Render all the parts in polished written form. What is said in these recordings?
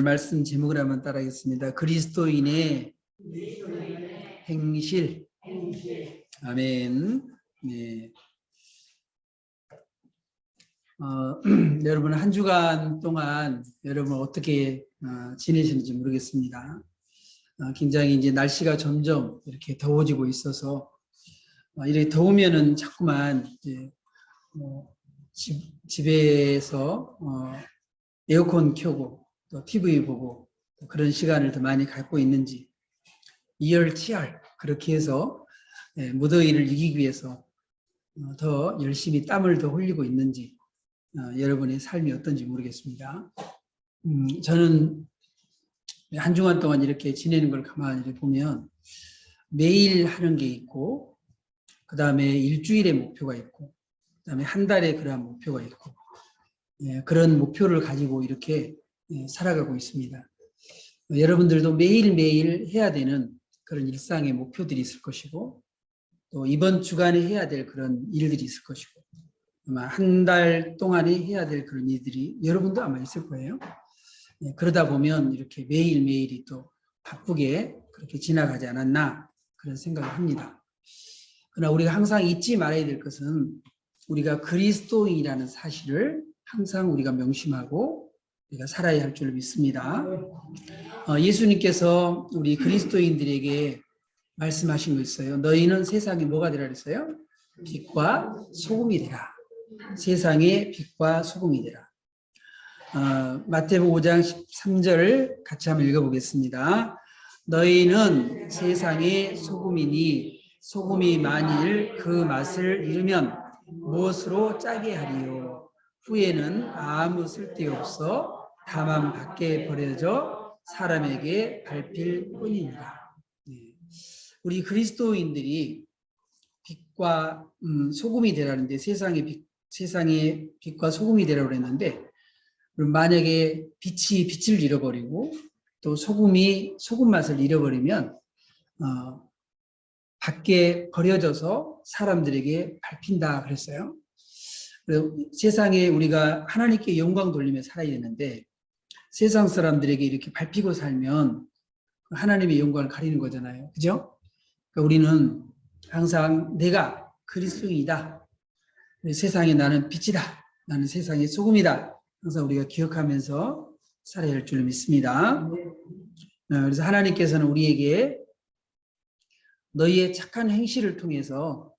말씀 제목을 한번 따라하겠습니다. 그리스도인의 행실. 아멘. 네. 여러분 한 주간 동안 여러분 어떻게 지내셨는지 모르겠습니다. 굉장히 이제 날씨가 점점 이렇게 더워지고 있어서 이렇게 더우면은 자꾸만 이제 집에서 에어컨 켜고 또 TV 보고 또 그런 시간을 더 많이 갖고 있는지 이열치열 그렇게 해서 무더위를 이기기 위해서 더 열심히 땀을 더 흘리고 있는지 여러분의 삶이 어떤지 모르겠습니다. 저는 한 주간 동안 이렇게 지내는 걸 가만히 보면 매일 하는 게 있고 그 다음에 일주일의 목표가 있고 그 다음에 한 달에 그러한 목표가 있고 그런 목표를 가지고 이렇게 살아가고 있습니다. 여러분들도 매일매일 해야 되는 그런 일상의 목표들이 있을 것이고 또 이번 주간에 해야 될 그런 일들이 있을 것이고 아마 한 달 동안에 해야 될 그런 일들이 여러분도 아마 있을 거예요. 그러다 보면 이렇게 매일매일이 또 바쁘게 그렇게 지나가지 않았나 그런 생각을 합니다. 그러나 우리가 항상 잊지 말아야 될 것은 우리가 그리스도인이라는 사실을 항상 우리가 명심하고 우리가 살아야 할 줄 믿습니다. 예수님께서 우리 그리스도인들에게 말씀하신 거 있어요. 너희는 세상에 뭐가 되라 그랬어요? 빛과 소금이 되라. 세상의 빛과 소금이 되라. 마태복음 5장 13절 같이 한번 읽어보겠습니다. 너희는 세상의 소금이니 소금이 만일 그 맛을 잃으면 무엇으로 짜게 하리요? 후에는 아무 쓸데없어 다만 밖에 버려져 사람에게 밟힐 뿐이니라. 우리 그리스도인들이 빛과 소금이 되라는데 세상의 빛과 소금이 되라고 그랬는데 만약에 빛이 빛을 잃어버리고 또 소금이 소금 맛을 잃어버리면 밖에 버려져서 사람들에게 밟힌다 그랬어요. 그래서 세상에 우리가 하나님께 영광 돌리며 살아야 되는데 세상 사람들에게 이렇게 밟히고 살면 하나님의 영광을 가리는 거잖아요. 그죠? 그러니까 우리는 항상 내가 그리스도인이다. 세상에 나는 빛이다. 나는 세상의 소금이다. 항상 우리가 기억하면서 살아야 할 줄 믿습니다. 그래서 하나님께서는 우리에게 너희의 착한 행실을 통해서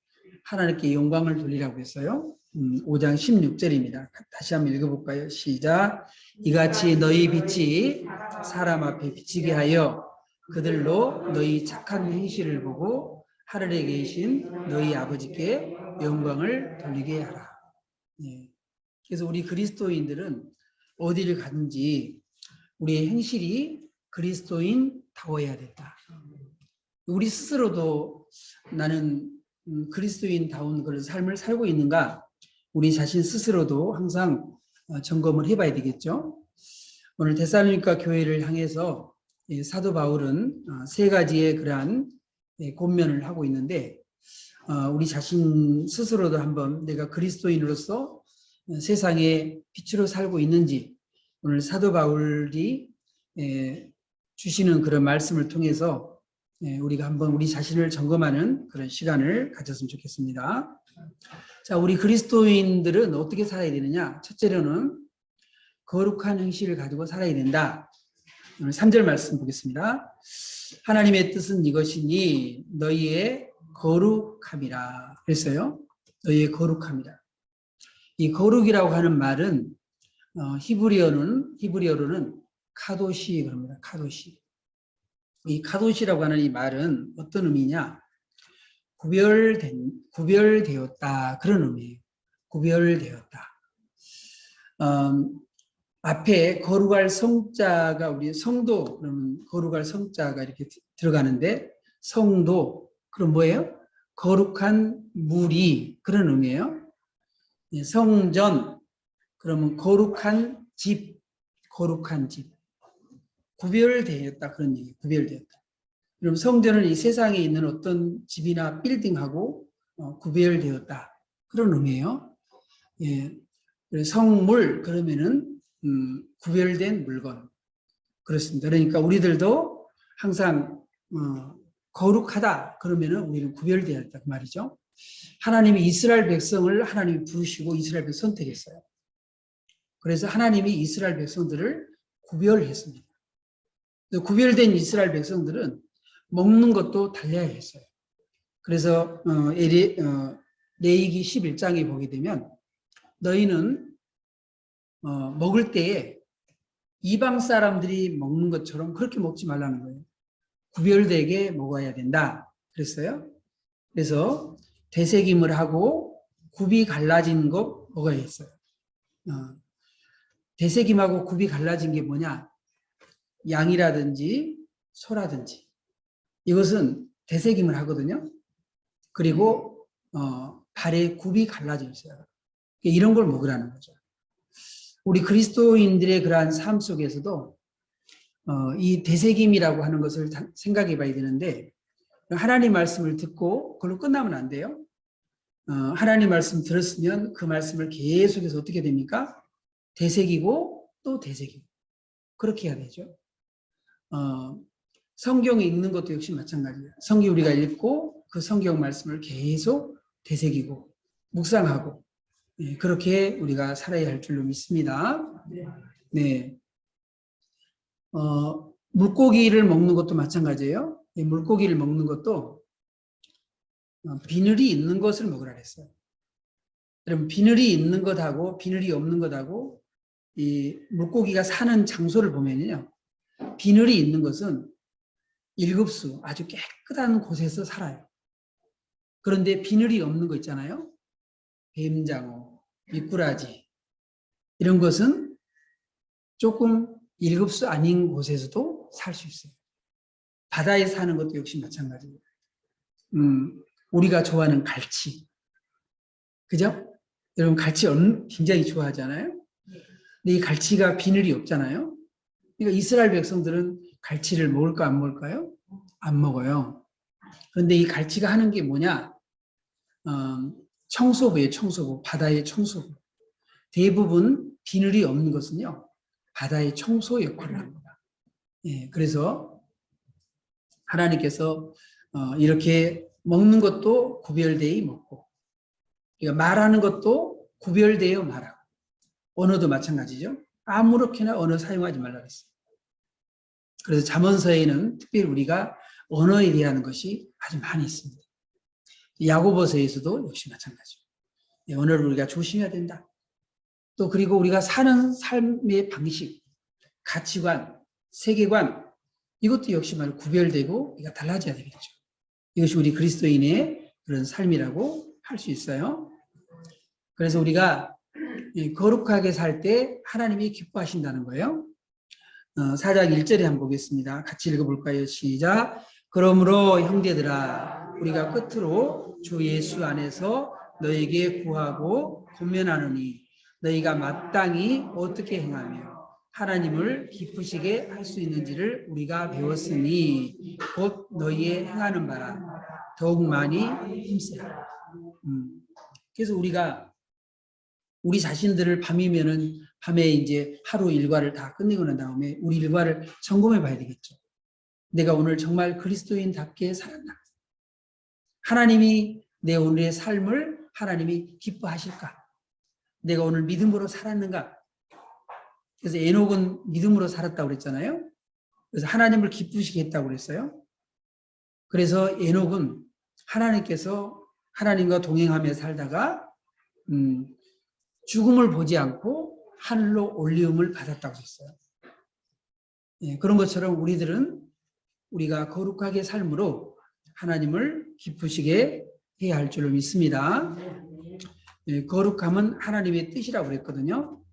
하나님께 영광을 돌리라고 했어요. 5장 16절입니다. 다시 한번 읽어볼까요? 시작. 이같이 너희 빛이 사람 앞에 비치게 하여 그들로 너희 착한 행실을 보고 하늘에 계신 너희 아버지께 영광을 돌리게 하라. 그래서 우리 그리스도인들은 어디를 가든지 우리의 행실이 그리스도인다워야 된다. 우리 스스로도 나는 그리스도인다운 그런 삶을 살고 있는가? 우리 자신 스스로도 항상 점검을 해봐야 되겠죠. 오늘 데살로니가 교회를 향해서 사도 바울은 세 가지의 그러한 권면을 하고 있는데 우리 자신 스스로도 한번 내가 그리스도인으로서 세상에 빛으로 살고 있는지 오늘 사도 바울이 주시는 그런 말씀을 통해서 우리가 한번 우리 자신을 점검하는 그런 시간을 가졌으면 좋겠습니다. 자, 우리 그리스도인들은 어떻게 살아야 되느냐? 첫째로는 거룩한 행실을 가지고 살아야 된다. 오늘 3절 말씀 보겠습니다. 하나님의 뜻은 이것이니 너희의 거룩함이라 그랬어요. 너희의 거룩함이라. 이 거룩이라고 하는 말은 히브리어로는 카도시 그럽니다. 카도시. 이 카도시라고 하는 이 말은 어떤 의미냐? 구별되었다 그런 의미예요. 구별되었다. 앞에 거룩할 성자가 우리 성도 그러면 거룩할 성자가 이렇게 들어가는데 성도 그럼 뭐예요? 거룩한 무리 그런 의미예요. 성전 그러면 거룩한 집, 거룩한 집. 구별되었다 그런 얘기예요. 구별되었다. 그럼 성전은 이 세상에 있는 어떤 집이나 빌딩하고 구별되었다 그런 의미예요. 예. 성물 그러면은 구별된 물건. 그렇습니다. 그러니까 우리들도 항상 거룩하다 그러면은 우리는 구별되어야 한다 그 말이죠. 하나님이 이스라엘 백성을 하나님이 부르시고 이스라엘 백성 선택했어요. 그래서 하나님이 이스라엘 백성들을 구별했습니다. 구별된 이스라엘 백성들은 먹는 것도 달라야 했어요. 그래서 레위기 11장에 보게 되면 너희는 먹을 때에 이방 사람들이 먹는 것처럼 그렇게 먹지 말라는 거예요. 구별되게 먹어야 된다 그랬어요. 그래서 되새김을 하고 굽이 갈라진 것 먹어야 했어요. 되새김하고 굽이 갈라진 게 뭐냐? 양이라든지 소라든지 이것은 되새김을 하거든요. 그리고 발에 굽이 갈라져 있어요. 이런 걸 먹으라는 거죠. 우리 그리스도인들의 그러한 삶 속에서도 이 되새김이라고 하는 것을 생각해 봐야 되는데 하나님 말씀을 듣고 그걸로 끝나면 안 돼요. 하나님 말씀 들었으면 그 말씀을 계속해서 어떻게 됩니까? 되새기고 또 되새기고 그렇게 해야 되죠. 성경에 읽는 것도 역시 마찬가지예요. 성경 우리가 읽고 그 성경 말씀을 계속 되새기고 묵상하고 그렇게 우리가 살아야 할 줄로 믿습니다. 네. 물고기를 먹는 것도 마찬가지예요. 물고기를 먹는 것도 비늘이 있는 것을 먹으라 그랬어요. 그럼 비늘이 있는 것하고 비늘이 없는 것하고 이 물고기가 사는 장소를 보면요. 비늘이 있는 것은 일급수 아주 깨끗한 곳에서 살아요. 그런데 비늘이 없는 거 있잖아요. 뱀장어, 미꾸라지 이런 것은 조금 일급수 아닌 곳에서도 살 수 있어요. 바다에 사는 것도 역시 마찬가지예요. 우리가 좋아하는 갈치. 그죠? 여러분 갈치 굉장히 좋아하잖아요. 근데 이 갈치가 비늘이 없잖아요. 그러니까 이스라엘 백성들은 갈치를 먹을까 안 먹을까요? 안 먹어요. 그런데 이 갈치가 하는 게 뭐냐? 청소부예요. 청소부. 바다의 청소부. 대부분 비늘이 없는 것은요. 바다의 청소 역할을 합니다. 예, 그래서 하나님께서 이렇게 먹는 것도 구별되어 먹고 그러니까 말하는 것도 구별되어 말하고 언어도 마찬가지죠. 아무렇게나 언어 사용하지 말라 그랬어요. 그래서 잠언서에는 특별히 우리가 언어에 대한 것이 아주 많이 있습니다. 야고보서에서도 역시 마찬가지죠. 언어를 우리가 조심해야 된다. 또 그리고 우리가 사는 삶의 방식, 가치관, 세계관 이것도 역시 말 구별되고 우리가 달라져야 되겠죠. 이것이 우리 그리스도인의 그런 삶이라고 할 수 있어요. 그래서 우리가 거룩하게 살 때 하나님이 기뻐하신다는 거예요. 4장 1절에 한번 보겠습니다. 같이 읽어볼까요? 시작. 그러므로 형제들아 우리가 끝으로 주 예수 안에서 너에게 구하고 권면하노니 너희가 마땅히 어떻게 행하며 하나님을 기쁘시게 할 수 있는지를 우리가 배웠으니 곧 너희의 행하는 바라 더욱 많이 힘쓰라. 그래서 우리가 우리 자신들을 밤이면은 밤에 이제 하루 일과를 다 끝내고 난 다음에 우리 일과를 점검해 봐야 되겠죠. 내가 오늘 정말 그리스도인답게 살았나? 하나님이 내 오늘의 삶을 하나님이 기뻐하실까? 내가 오늘 믿음으로 살았는가? 그래서 에녹은 믿음으로 살았다고 그랬잖아요. 그래서 하나님을 기쁘시게 했다고 그랬어요. 그래서 에녹은 하나님께서 하나님과 동행하며 살다가 죽음을 보지 않고 하늘로 올리움을 받았다고 했어요. 예, 그런 것처럼 우리들은 우리가 거룩하게 삶으로 하나님을 기쁘시게 해야 할 줄로 믿습니다. 예, 거룩함은 하나님의 뜻이라고 그랬거든요.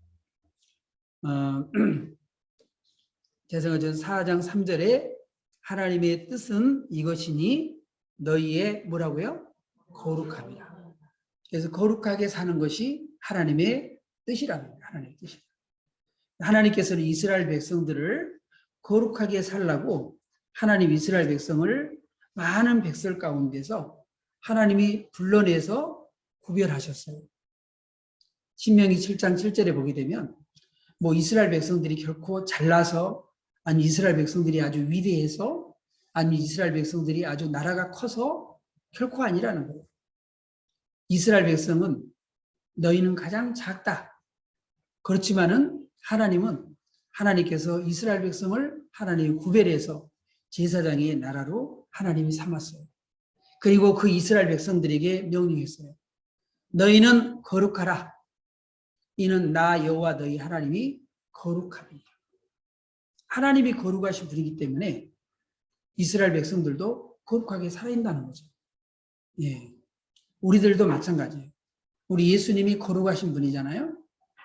대성전 4장 3절에 하나님의 뜻은 이것이니 너희의 뭐라고요? 거룩함이라. 그래서 거룩하게 사는 것이 하나님의 뜻이라는 거예요. 하나님의 뜻이. 하나님께서는 이스라엘 백성들을 거룩하게 살라고 하나님 이스라엘 백성을 많은 백성 가운데서 하나님이 불러내서 구별하셨어요. 신명기 7장 7절에 보게 되면 뭐 이스라엘 백성들이 결코 잘나서 아니 이스라엘 백성들이 아주 위대해서, 아니 이스라엘 백성들이 아주 나라가 커서 결코 아니라는 거예요. 이스라엘 백성은 너희는 가장 작다. 그렇지만은 하나님께서 이스라엘 백성을 하나님 구별해서 제사장의 나라로 하나님이 삼았어요. 그리고 그 이스라엘 백성들에게 명령했어요. 너희는 거룩하라. 이는 나 여호와 너희 하나님이 거룩함이라. 하나님이 거룩하신 분이기 때문에 이스라엘 백성들도 거룩하게 살아있다는 거죠. 예, 우리들도 마찬가지예요. 우리 예수님이 거룩하신 분이잖아요.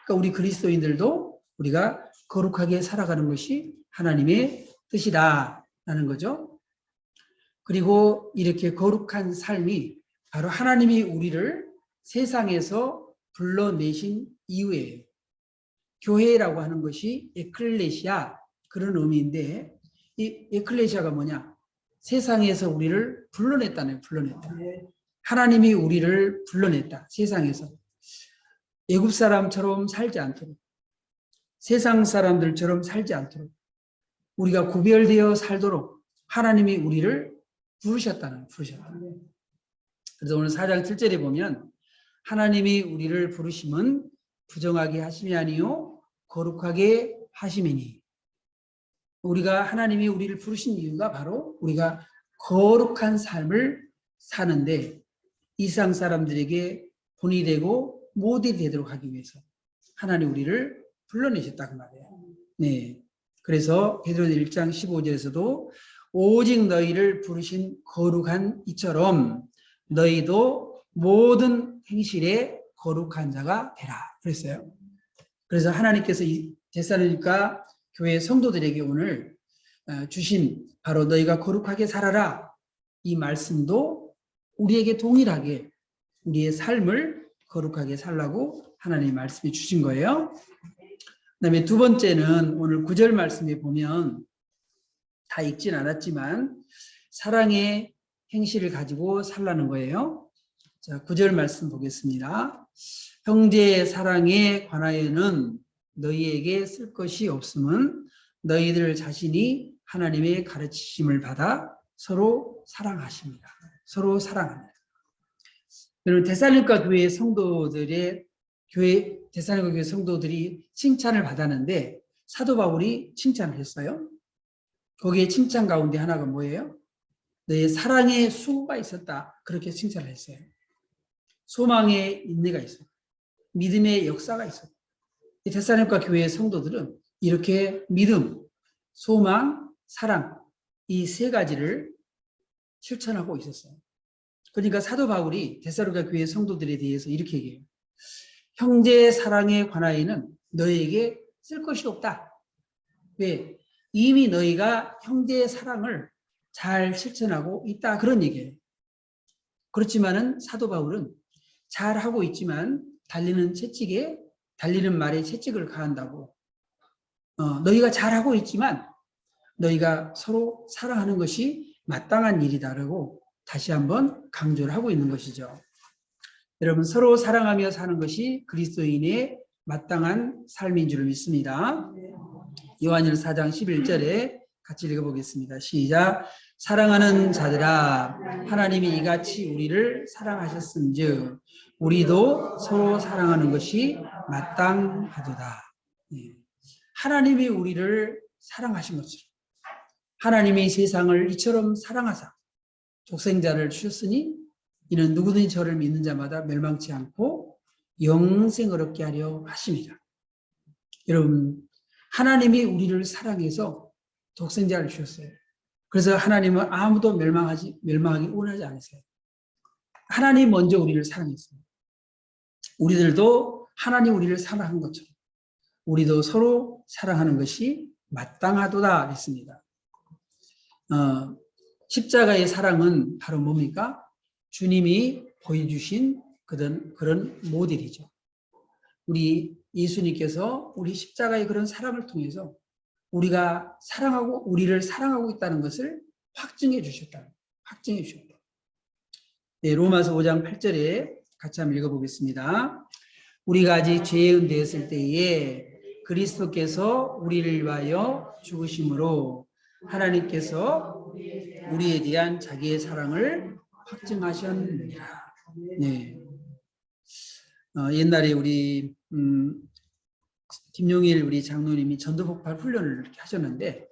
그러니까 우리 그리스도인들도 우리가 거룩하게 살아가는 것이 하나님의 뜻이다라는 거죠. 그리고 이렇게 거룩한 삶이 바로 하나님이 우리를 세상에서 불러내신 이유예요. 교회라고 하는 것이 에클레시아, 그런 의미인데, 이 에클레시아가 뭐냐? 세상에서 우리를 불러냈다네요. 불러냈다. 하나님이 우리를 불러냈다. 세상에서. 애굽 사람처럼 살지 않도록, 세상 사람들처럼 살지 않도록, 우리가 구별되어 살도록 하나님이 우리를 부르셨다는, 부르셨다. 그래서 오늘 4장 7절에 보면 하나님이 우리를 부르심은 부정하게 하심이 아니요 거룩하게 하심이니. 우리가 하나님이 우리를 부르신 이유가 바로 우리가 거룩한 삶을 사는데 이 세상 사람들에게 본이 되고 모델이 되도록 하기 위해서 하나님 우리를 불러내셨다 그 말이에요. 네. 그래서 베드로서 1장 15절에서도 오직 너희를 부르신 거룩한 이처럼 너희도 모든 행실에 거룩한 자가 되라 그랬어요. 그래서 하나님께서 이 데살로니가 교회 성도들에게 오늘 주신 바로 너희가 거룩하게 살아라 이 말씀도 우리에게 동일하게 우리의 삶을 거룩하게 살라고 하나님의 말씀이 주신 거예요. 그다음에 두 번째는 오늘 9절 말씀에 보면 다 읽진 않았지만 사랑의 행실을 가지고 살라는 거예요. 자, 9절 말씀 보겠습니다. 형제의 사랑에 관하여는 너희에게 쓸 것이 없음은 너희들 자신이 하나님의 가르치심을 받아 서로 사랑하십니다. 서로 사랑합니다. 여러분 데살로니가 교회 성도들의 데살로니가 교회 성도들이 칭찬을 받았는데 사도 바울이 칭찬을 했어요. 거기에 칭찬 가운데 하나가 뭐예요? 너의 사랑의 수가 있었다. 그렇게 칭찬을 했어요. 소망의 인내가 있었다. 믿음의 역사가 있었다. 데살로니가 교회의 성도들은 이렇게 믿음, 소망, 사랑 이 세 가지를 실천하고 있었어요. 그러니까 사도 바울이 데살로니가 교회 성도들에 대해서 이렇게 얘기해요. 형제의 사랑에 관하여는 너희에게 쓸 것이 없다. 왜? 이미 너희가 형제의 사랑을 잘 실천하고 있다. 그런 얘기예요. 그렇지만은 사도 바울은 잘하고 있지만 달리는 말에 채찍을 가한다고. 너희가 잘하고 있지만 너희가 서로 사랑하는 것이 마땅한 일이다라고 다시 한번 강조를 하고 있는 것이죠. 여러분 서로 사랑하며 사는 것이 그리스도인의 마땅한 삶인 줄 믿습니다. 요한일서 4장 11절에 같이 읽어보겠습니다. 시작. 사랑하는 자들아 하나님이 이같이 우리를 사랑하셨은즉 우리도 서로 사랑하는 것이 마땅하도다. 하나님이 우리를 사랑하신 것처럼 하나님이 세상을 이처럼 사랑하사 독생자를 주셨으니 이는 누구든지 저를 믿는 자마다 멸망치 않고 영생을 얻게 하려 하심이라. 여러분 하나님이 우리를 사랑해서 독생자를 주셨어요. 그래서 하나님은 아무도 멸망하기 원하지 않으세요. 하나님 먼저 우리를 사랑했어요. 우리들도 하나님 우리를 사랑한 것처럼 우리도 서로 사랑하는 것이 마땅하도다 했습니다. 십자가의 사랑은 바로 뭡니까? 주님이 보여주신 그런 모델이죠. 우리 예수님께서 우리 십자가의 그런 사랑을 통해서 우리가 우리를 사랑하고 있다는 것을 확증해 주셨다. 확증해 주셨다. 네, 로마서 5장 8절에 같이 한번 읽어보겠습니다. 우리가 아직 죄의 은대였을 때에 그리스도께서 우리를 위하여 죽으심으로 하나님께서 우리에 대한 자기의 사랑을 확증하셨느니라. 네. 옛날에 우리 김용일 우리 장로님이 전도폭발 훈련을 이렇게 하셨는데,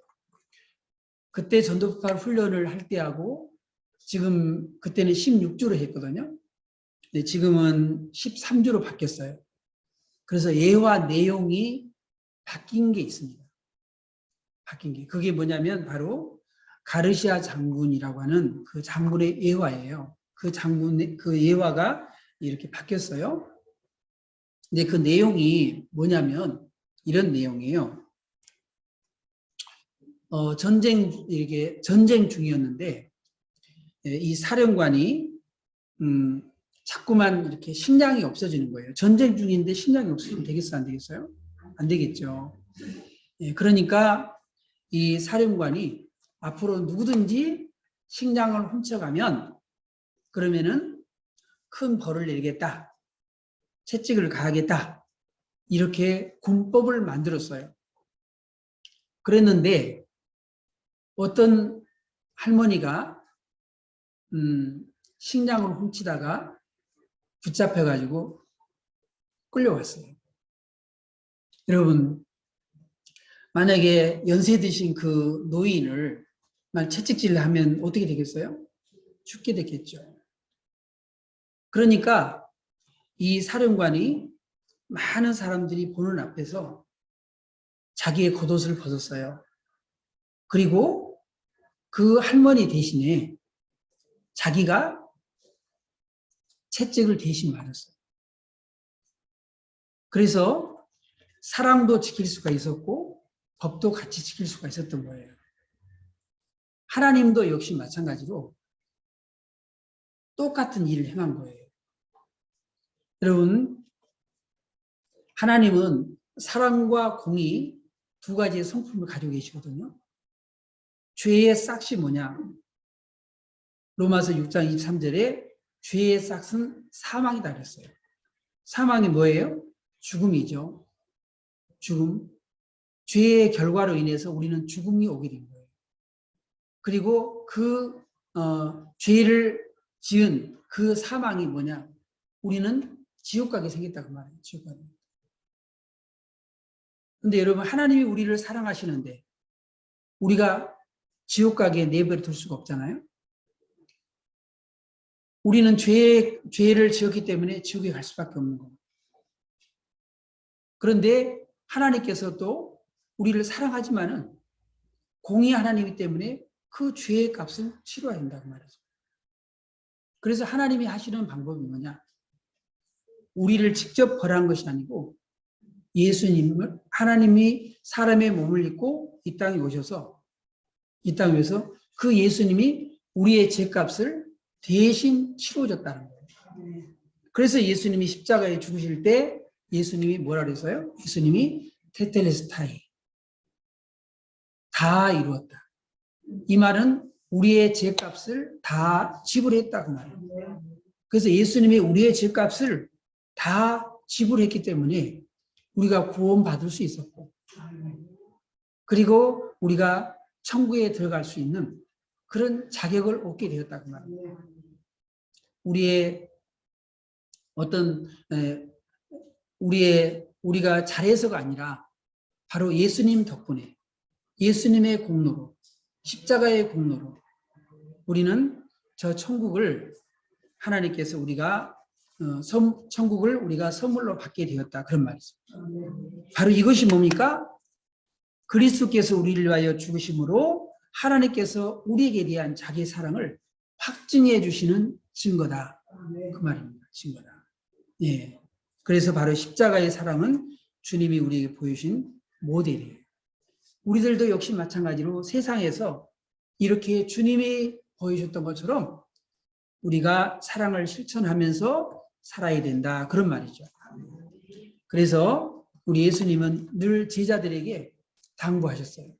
그때 전도폭발 훈련을 할 때하고 지금 그때는 16주로 했거든요. 네, 지금은 13주로 바뀌었어요. 그래서 예화 내용이 바뀐 게 있습니다. 바뀐 게. 그게 뭐냐면 바로 가르시아 장군이라고 하는 그 장군의 예화예요. 그 장군의 그 예화가 이렇게 바뀌었어요. 근데 그 내용이 뭐냐면 이런 내용이에요. 전쟁 중이었는데, 이 사령관이 자꾸만 이렇게 식량이 없어지는 거예요. 전쟁 중인데 식량이 없어지면 되겠어, 안 되겠어요? 안 되겠죠. 그러니까 이 사령관이 앞으로 누구든지 식량을 훔쳐가면 그러면은 큰 벌을 내리겠다, 채찍을 가하겠다, 이렇게 군법을 만들었어요. 그랬는데 어떤 할머니가 식량을 훔치다가 붙잡혀가지고 끌려왔어요. 여러분, 만약에 연세 드신 그 노인을 채찍질을 하면 어떻게 되겠어요? 죽게 되겠죠. 그러니까 이 사령관이 많은 사람들이 보는 앞에서 자기의 겉옷을 벗었어요. 그리고 그 할머니 대신에 자기가 채찍을 대신 맞았어요. 그래서 사랑도 지킬 수가 있었고 법도 같이 지킬 수가 있었던 거예요. 하나님도 역시 마찬가지로 똑같은 일을 행한 거예요. 여러분, 하나님은 사랑과 공의 두 가지의 성품을 가지고 계시거든요. 죄의 싹이 뭐냐? 로마서 6장 23절에 죄의 싹은 사망이다 그랬어요. 사망이 뭐예요? 죽음이죠. 죽음. 죄의 결과로 인해서 우리는 죽음이 오게 된 거예요. 그리고 그 죄를 지은 그 사망이 뭐냐? 우리는 지옥 가게 생겼다고 말해요. 지옥 가게. 근데 여러분, 하나님이 우리를 사랑하시는데 우리가 지옥 가게 내버려 둘 수가 없잖아요. 우리는 죄를 지었기 때문에 지옥에 갈 수밖에 없는 거예요. 그런데 하나님께서 또 우리를 사랑하지만은 공의 하나님이기 때문에 그 죄의 값을 치러야 된다고 말이죠. 그래서 하나님이 하시는 방법이 뭐냐? 우리를 직접 벌한 것이 아니고 예수님을, 하나님이 사람의 몸을 입고 이 땅에 오셔서 이 땅에서 그 예수님이 우리의 죄값을 대신 치러줬다는 거예요. 그래서 예수님이 십자가에 죽으실 때 예수님이 뭐라 그랬어요? 예수님이 테텔레스타이, 다 이루었다. 이 말은 우리의 죄값을 다 지불했다고 말해요. 그래서 예수님이 우리의 죄값을 다 지불했기 때문에 우리가 구원받을 수 있었고, 그리고 우리가 천국에 들어갈 수 있는 그런 자격을 얻게 되었다고 말합니다. 우리의 어떤 우리가 잘해서가 아니라 바로 예수님 덕분에, 예수님의 공로로, 십자가의 공로로 우리는 저 천국을 하나님께서 천국을 우리가 선물로 받게 되었다, 그런 말이죠. 바로 이것이 뭡니까? 그리스도께서 우리를 위하여 죽으심으로 하나님께서 우리에게 대한 자기의 사랑을 확증해 주시는 증거다, 그 말입니다. 증거다. 예. 그래서 바로 십자가의 사랑은 주님이 우리에게 보여주신 모델이에요. 우리들도 역시 마찬가지로 세상에서 이렇게 주님이 보여주셨던 것처럼 우리가 사랑을 실천하면서 살아야 된다, 그런 말이죠. 그래서 우리 예수님은 늘 제자들에게 당부하셨어요.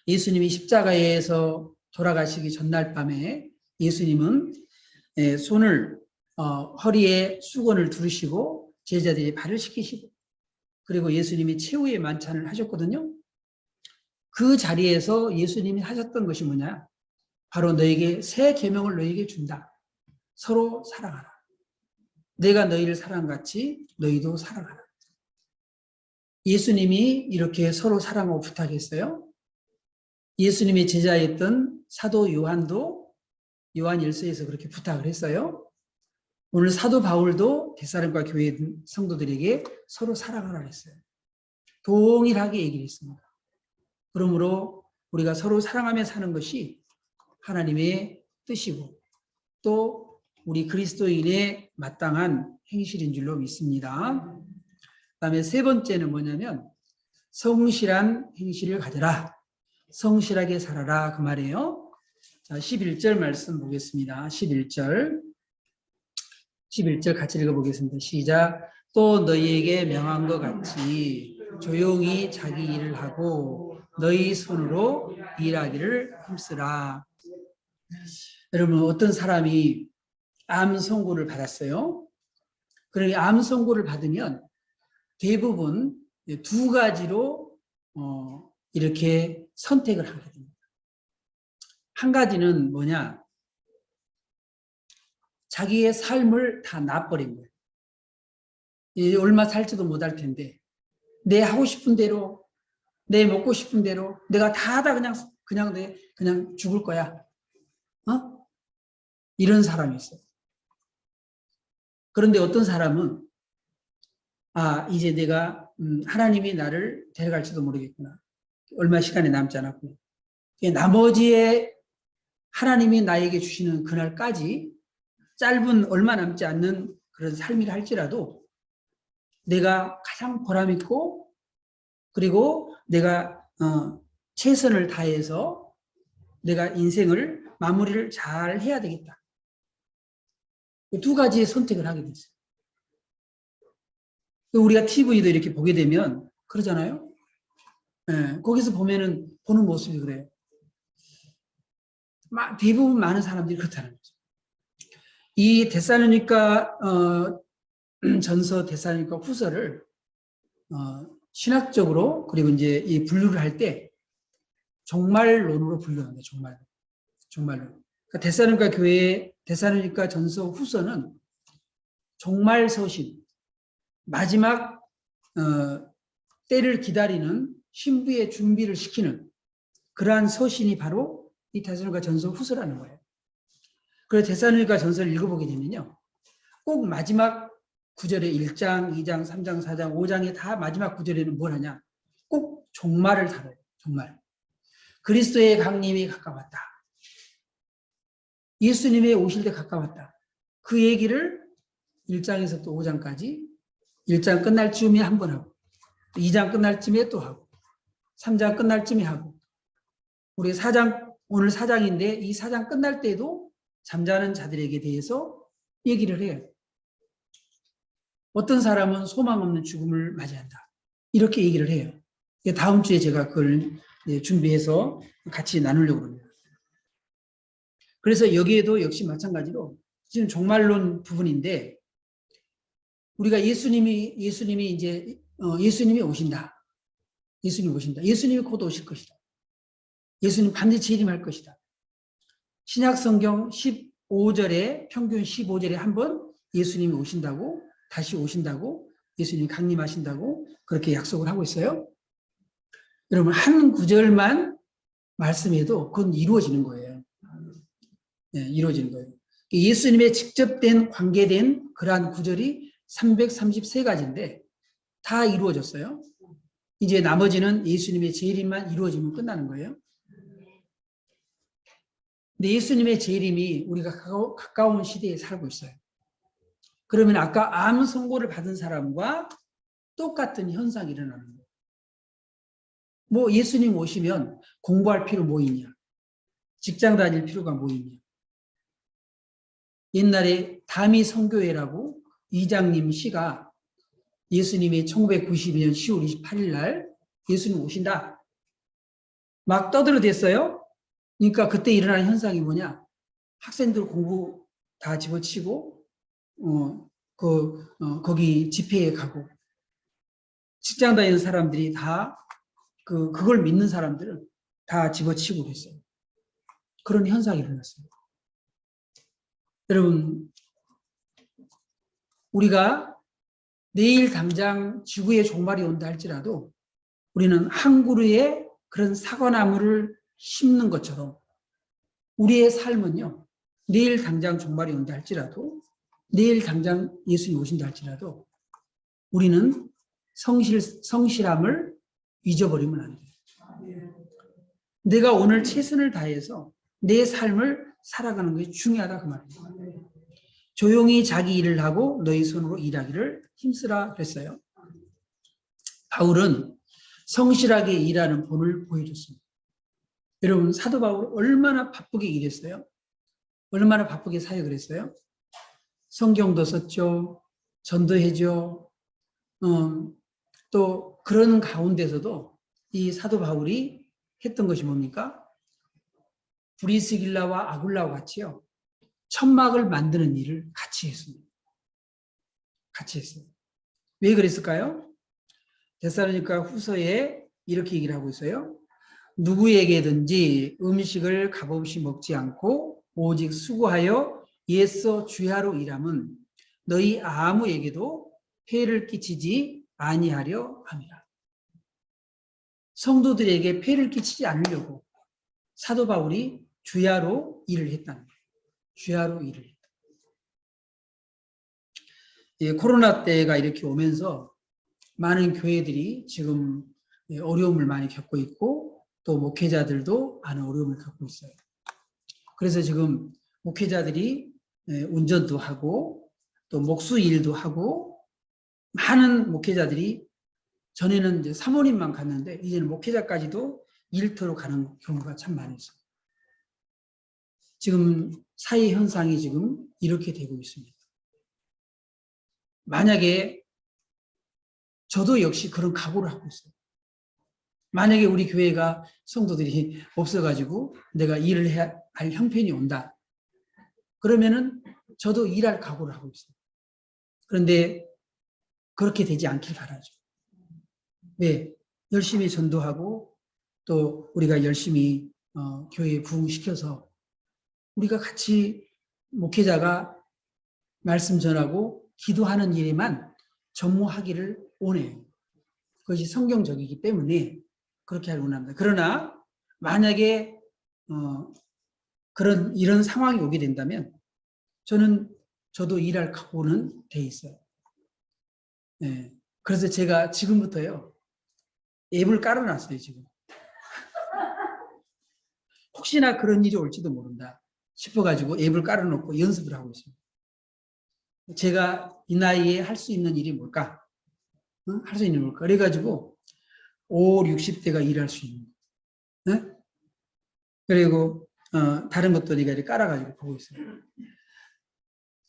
예수님이 십자가에서 돌아가시기 전날 밤에 예수님은 손을 허리에 수건을 두르시고 제자들이 발을 씻기시고 그리고 예수님이 최후의 만찬을 하셨거든요. 그 자리에서 예수님이 하셨던 것이 뭐냐? 바로 너에게 새 계명을 너에게 준다. 서로 사랑하라. 내가 너희를 사랑같이 너희도 사랑하라. 예수님이 이렇게 서로 사랑하고 부탁했어요. 예수님의 제자였던 사도 요한도 요한 1서에서 그렇게 부탁을 했어요. 오늘 사도 바울도 데살로니가 교회 성도들에게 서로 사랑하라 했어요. 동일하게 얘기를 했습니다. 그러므로 우리가 서로 사랑하며 사는 것이 하나님의 뜻이고 또 우리 그리스도인의 마땅한 행실인 줄로 믿습니다. 그다음에 세 번째는 뭐냐면 성실한 행실을 가져라. 성실하게 살아라 그 말이에요. 자, 11절 말씀 보겠습니다. 11절 같이 읽어보겠습니다. 시작. 또 너희에게 명한 것 같이 조용히 자기 일을 하고 너희 손으로 일하기를 힘쓰라. 여러분 어떤 사람이 암 선고를 받았어요. 그러니 암 선고를 받으면 대부분 두 가지로 이렇게 선택을 하게 됩니다. 한 가지는 뭐냐? 자기의 삶을 다 놔버린 거예요. 얼마 살지도 못할 텐데 내 하고 싶은 대로, 내 먹고 싶은 대로 내가 다 그냥 죽을 거야. 이런 사람이 있어요. 그런데 어떤 사람은 이제 내가 하나님이 나를 데려갈지도 모르겠구나. 얼마 시간이 남지 않았구나. 나머지의 하나님이 나에게 주시는 그날까지 짧은 얼마 남지 않는 그런 삶이라 할지라도 내가 가장 보람있고 그리고 내가 최선을 다해서 내가 인생을 마무리를 잘 해야 되겠다. 두 가지의 선택을 하게 됐어요. 우리가 TV도 이렇게 보게 되면 그러잖아요. 네, 거기서 보는 모습이 그래요. 대부분 많은 사람들이 그렇다는 거죠. 이 데살로니가 전서 데살로니가 후서를 신학적으로 그리고 이제 이 분류를 할 때 종말론으로 분류합니다. 종말론. 그러니까 데살로니가 교회의 데살로니가 전서 후서는 종말 서신, 마지막 때를 기다리는 신부의 준비를 시키는 그러한 서신이 바로 이 데살로니가 전서 후서라는 거예요. 그래서 데살로니가 전서를 읽어보게 되면요. 꼭 마지막 구절에 1장, 2장, 3장, 4장, 5장의 다 마지막 구절에는 뭘 하냐? 꼭 종말을 다뤄요. 종말. 그리스도의 강림이 가까웠다. 예수님의 오실 때 가까웠다. 그 얘기를 1장에서 또 5장까지 1장 끝날 쯤에 한 번 하고 2장 끝날 쯤에 또 하고 3장 끝날 쯤에 하고 우리 4장 오늘 4장인데 이 4장 끝날 때도 잠자는 자들에게 대해서 얘기를 해요. 어떤 사람은 소망 없는 죽음을 맞이한다. 이렇게 얘기를 해요. 다음 주에 제가 그걸 준비해서 같이 나누려고 합니다. 그래서 여기에도 역시 마찬가지로 지금 종말론 부분인데 우리가 예수님이 이제 예수님이 오신다. 예수님이 오신다. 예수님이 곧 오실 것이다. 예수님 반드시 재림할 것이다. 신약 성경 15절에 평균 15절에 한 번 예수님이 오신다고 다시 오신다고 예수님이 강림하신다고 그렇게 약속을 하고 있어요. 여러분 한 구절만 말씀해도 그건 이루어지는 거예요. 네, 이루어지는 거예요. 예수님의 직접된 관계된 그러한 구절이 333가지인데 다 이루어졌어요. 이제 나머지는 예수님의 재림만 이루어지면 끝나는 거예요. 근데 예수님의 재림이 우리가 가까운 시대에 살고 있어요. 그러면 아까 암 선고를 받은 사람과 똑같은 현상이 일어나는 거예요. 뭐 예수님 오시면 공부할 필요 뭐 있냐? 직장 다닐 필요가 뭐 있냐? 옛날에 다미 선교회라고 이장님 씨가 예수님이 1992년 10월 28일 날 예수님 오신다. 막 떠들어댔어요. 그러니까 그때 일어난 현상이 뭐냐? 학생들 공부 다 집어치고 거기 집회에 가고 직장 다니는 사람들이 다 그걸 믿는 사람들은 다 집어치우고 그랬어요. 그런 현상이 일어났어요. 여러분, 우리가 내일 당장 지구의 종말이 온다 할지라도 우리는 한 그루의 그런 사과나무를 심는 것처럼 우리의 삶은요, 내일 당장 종말이 온다 할지라도, 내일 당장 예수님 오신다 할지라도 우리는 성실함을 잊어버리면 안 돼요. 내가 오늘 최선을 다해서 내 삶을 살아가는 것이 중요하다 그 말이에요. 조용히 자기 일을 하고 너희 손으로 일하기를 힘쓰라 그랬어요. 바울은 성실하게 일하는 본을 보여줬습니다. 여러분, 사도 바울 얼마나 바쁘게 일했어요? 얼마나 바쁘게 사역을 했어요? 성경도 썼죠. 전도했죠. 또 그런 가운데서도 이 사도 바울이 했던 것이 뭡니까? 브리스길라와 아굴라와 같이요. 천막을 만드는 일을 같이 했습니다. 같이 했어요. 왜 그랬을까요? 데살로니가 후서에 이렇게 얘기를 하고 있어요. 누구에게든지 음식을 값없이 먹지 않고 오직 수고하여 예서 주야로 일함은 너희 아무에게도 폐를 끼치지 아니하려 함이라. 성도들에게 폐를 끼치지 않으려고 사도 바울이 주야로 일을 했다는 거예요. 주야로 일을 했다. 예, 코로나 때가 이렇게 오면서 많은 교회들이 지금 어려움을 많이 겪고 있고 또 목회자들도 많은 어려움을 겪고 있어요. 그래서 지금 목회자들이 운전도 하고 또 목수 일도 하고 많은 목회자들이 전에는 이제 사모님만 갔는데 이제는 목회자까지도 일터로 가는 경우가 참 많았어요. 지금 사회 현상이 지금 이렇게 되고 있습니다. 만약에 저도 역시 그런 각오를 하고 있어요. 만약에 우리 교회가 성도들이 없어가지고 내가 일을 해야 할 형편이 온다. 그러면은 저도 일할 각오를 하고 있어요. 그런데 그렇게 되지 않길 바라죠. 왜? 열심히 전도하고 또 우리가 열심히 교회에 부흥시켜서 우리가 같이 목회자가 말씀 전하고 기도하는 일에만 전무하기를 원해요. 그것이 성경적이기 때문에 그렇게 하길 원합니다. 그러나 만약에 이런 상황이 오게 된다면 저도 일할 각오는 돼 있어요. 네. 그래서 제가 지금부터요 앱을 깔아놨어요. 지금 혹시나 그런 일이 올지도 모른다 싶어가지고 앱을 깔아놓고 연습을 하고 있습니다. 제가 이 나이에 할 수 있는 일이 뭘까? 할 수 있는 뭘까? 그래가지고 5, 60대가 일할 수 있는 거. 네? 그리고 다른 것도 내가 이렇게 깔아가지고 보고 있어요.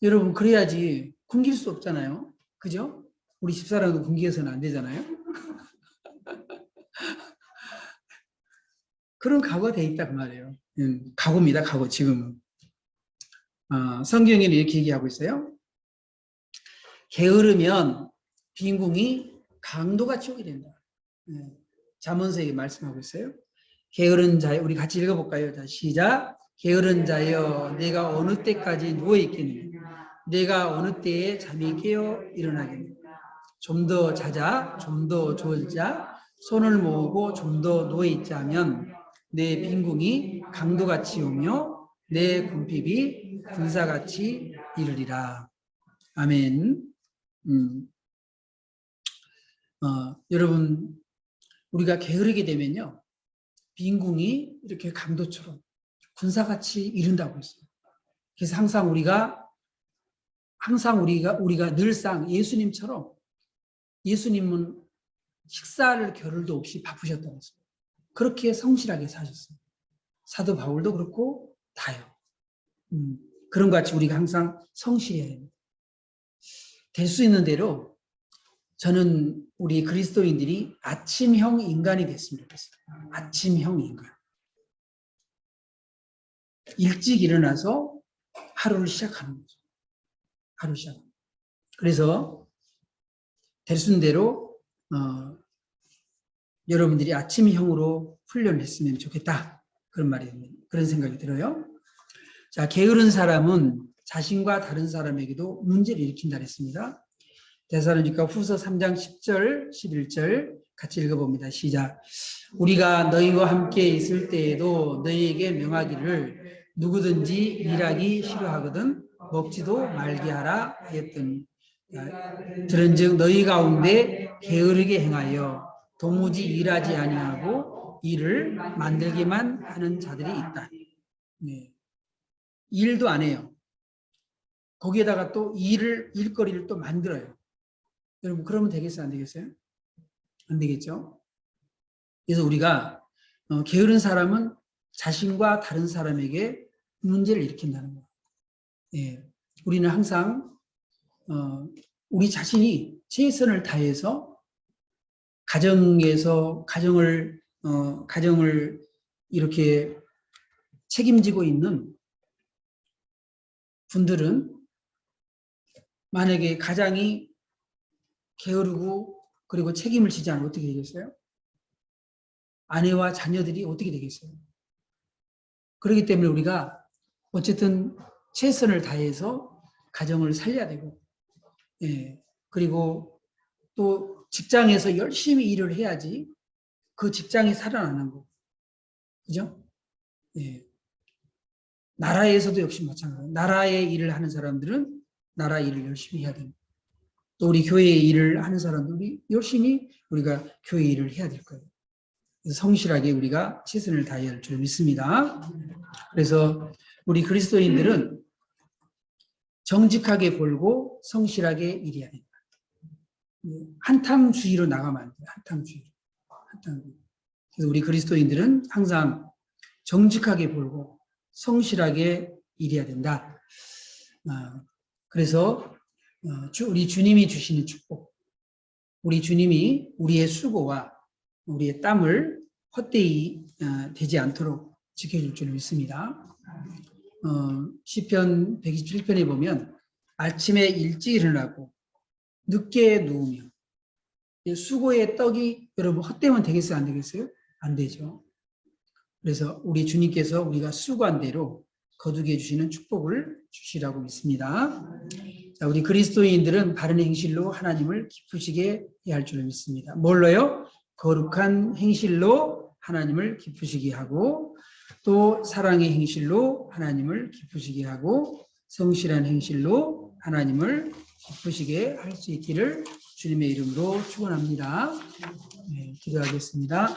여러분 그래야지 굶길 수 없잖아요. 그죠? 우리 집사람도 굶겨서는 안 되잖아요. 그런 각오가 돼 있다 그 말이에요. 각오입니다. 각오 지금은. 성경에는 이렇게 얘기하고 있어요. 게으르면 빈궁이 강도같이 오게 된다. 잠언서에 말씀하고 있어요. 게으른 자여, 우리 같이 읽어볼까요? 자, 시작. 게으른 자여, 내가 어느 때까지 누워있겠느냐? 내가 어느 때에 잠이 깨어 일어나겠느냐? 좀 더 자자, 좀 더 졸자, 손을 모으고 좀 더 누워있자 하면 내 빈궁이 강도같이 오며 내 궁핍이 군사같이 이르리라. 아멘. 여러분, 우리가 게으르게 되면요. 빈궁이 이렇게 강도처럼 군사같이 이른다고 했어요. 그래서 항상 우리가 늘상 예수님처럼 예수님은 식사를 겨를도 없이 바쁘셨다고 했어요. 그렇게 성실하게 사셨어요. 사도 바울도 그렇고 다요. 그런 것 같이 우리가 항상 성실해야 됩니다. 될 수 있는 대로 저는 우리 그리스도인들이 아침형 인간이 됐으면 좋겠어요. 아침형 인간. 일찍 일어나서 하루를 시작하는 거죠. 하루 시작. 그래서 될 수 있는 대로 여러분들이 아침형으로 훈련했으면 좋겠다. 그런 생각이 들어요. 자, 게으른 사람은 자신과 다른 사람에게도 문제를 일으킨다 했습니다. 데살로니가 후서 3장 10절, 11절 같이 읽어봅니다. 시작. 우리가 너희와 함께 있을 때에도 너희에게 명하기를 누구든지 일하기 싫어하거든 먹지도 말게 하라 하였더니 들은즉 너희 가운데 게으르게 행하여 도무지 일하지 아니하고 일을 만들기만 하는 자들이 있다. 네. 일도 안 해요. 거기에다가 또 일거리를 또 만들어요. 여러분 그러면 되겠어요? 안 되겠어요? 안 되겠죠? 그래서 우리가 게으른 사람은 자신과 다른 사람에게 문제를 일으킨다는 거예요. 예. 우리는 항상 우리 자신이 최선을 다해서 가정을 이렇게 책임지고 있는 분들은 만약에 가장이 게으르고 그리고 책임을 지지 않으면 어떻게 되겠어요? 아내와 자녀들이 어떻게 되겠어요? 그렇기 때문에 우리가 어쨌든 최선을 다해서 가정을 살려야 되고, 예. 그리고 또 직장에서 열심히 일을 해야지 그 직장이 살아나는 거. 그죠? 예. 나라에서도 역시 마찬가지예요. 나라의 일을 하는 사람들은 나라 일을 열심히 해야 됩니다. 또 우리 교회의 일을 하는 사람들이 열심히 우리가 교회 일을 해야 될 거예요. 그래서 성실하게 우리가 최선을 다해야 할 줄 믿습니다. 그래서 우리 그리스도인들은 정직하게 벌고 성실하게 일해야 된다. 한탕주의로 나가면 안 돼요. 한탕주의. 그래서 우리 그리스도인들은 항상 정직하게 벌고 성실하게 일해야 된다. 그래서 우리 주님이 주시는 축복, 우리 주님이 우리의 수고와 우리의 땀을 헛되이 되지 않도록 지켜줄 줄 믿습니다. 시편 127편에 보면 아침에 일찍 일어나고 늦게 누우며 수고의 떡이 여러분 헛되면 되겠어요? 안 되겠어요? 안 되죠. 그래서 우리 주님께서 우리가 수고한 대로 거두게 해주시는 축복을 주시라고 믿습니다. 자, 우리 그리스도인들은 바른 행실로 하나님을 기쁘시게 해야 할 줄 믿습니다. 뭘로요? 거룩한 행실로 하나님을 기쁘시게 하고 또 사랑의 행실로 하나님을 기쁘시게 하고 성실한 행실로 하나님을 기쁘시게 할 수 있기를 주님의 이름으로 축원합니다. 네, 기도하겠습니다.